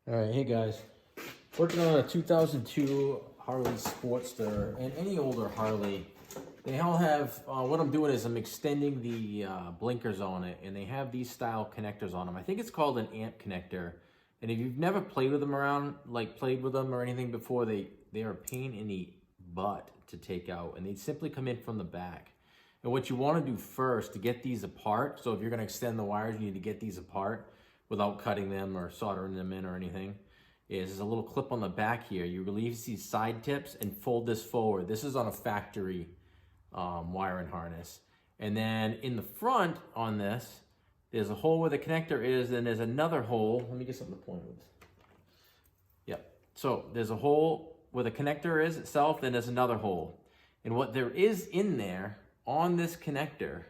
All right, hey guys. Working on a 2002 Harley Sportster and any older Harley. They all have, what I'm doing is I'm extending the blinkers on it, and they have these style connectors on them. I think it's called an amp connector. And if you've never played with them around, like played with them or anything before, they are a pain in the butt to take out, and they simply come in from the back. And what you want to do first to get these apart, so if you're going to extend the wires, you need to get these apart without cutting them or soldering them in or anything, is there's a little clip on the back here. You release these side tips and fold this forward. This is on a factory wiring harness. And then in the front on this, there's a hole where the connector is, and there's another hole. Let me get something to point with. Yep. So there's a hole where the connector is itself, then there's another hole. And what there is in there on this connector,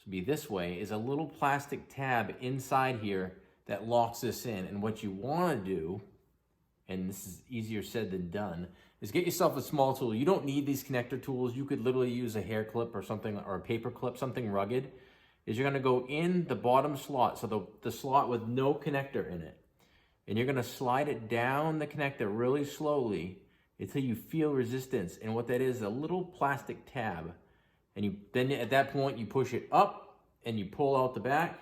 to be this way, is a little plastic tab inside here that locks this in. And what you want to do, and this is easier said than done, is get yourself a small tool. You don't need these connector tools. You could literally use a hair clip or something, or a paper clip, something rugged. Is you're going to go in the bottom slot, so the slot with no connector in it, and you're going to slide it down the connector really slowly until you feel resistance. And what that is a little plastic tab. And then at that point, you push it up and you pull out the back,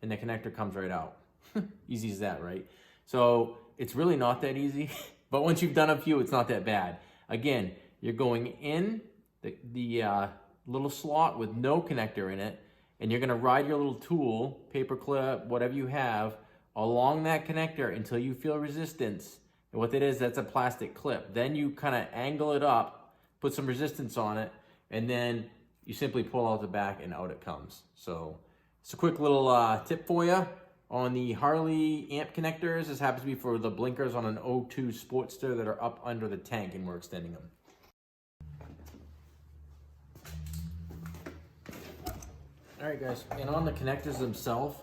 and the connector comes right out. Easy as that, right? So it's really not that easy, but once you've done a few, it's not that bad. Again, you're going in the little slot with no connector in it, and you're gonna ride your little tool, paper clip, whatever you have, along that connector until you feel resistance. And what that is, that's a plastic clip. Then you kind of angle it up, put some resistance on it, and then you simply pull out the back and out it comes. So it's a quick little tip for you on the Harley amp connectors. This happens to be for the blinkers on an 02 Sportster that are up under the tank, and we're extending them. All right, guys, and on the connectors themselves,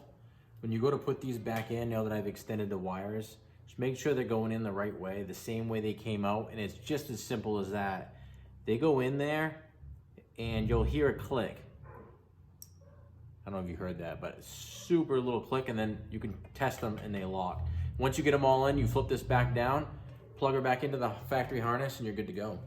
when you go to put these back in, now that I've extended the wires, just make sure they're going in the right way, the same way they came out, and it's just as simple as that. They go in there, and you'll hear a click. I don't know if you heard that, but super little click, and then you can test them and they lock. Once you get them all in, you flip this back down, plug her back into the factory harness, and you're good to go.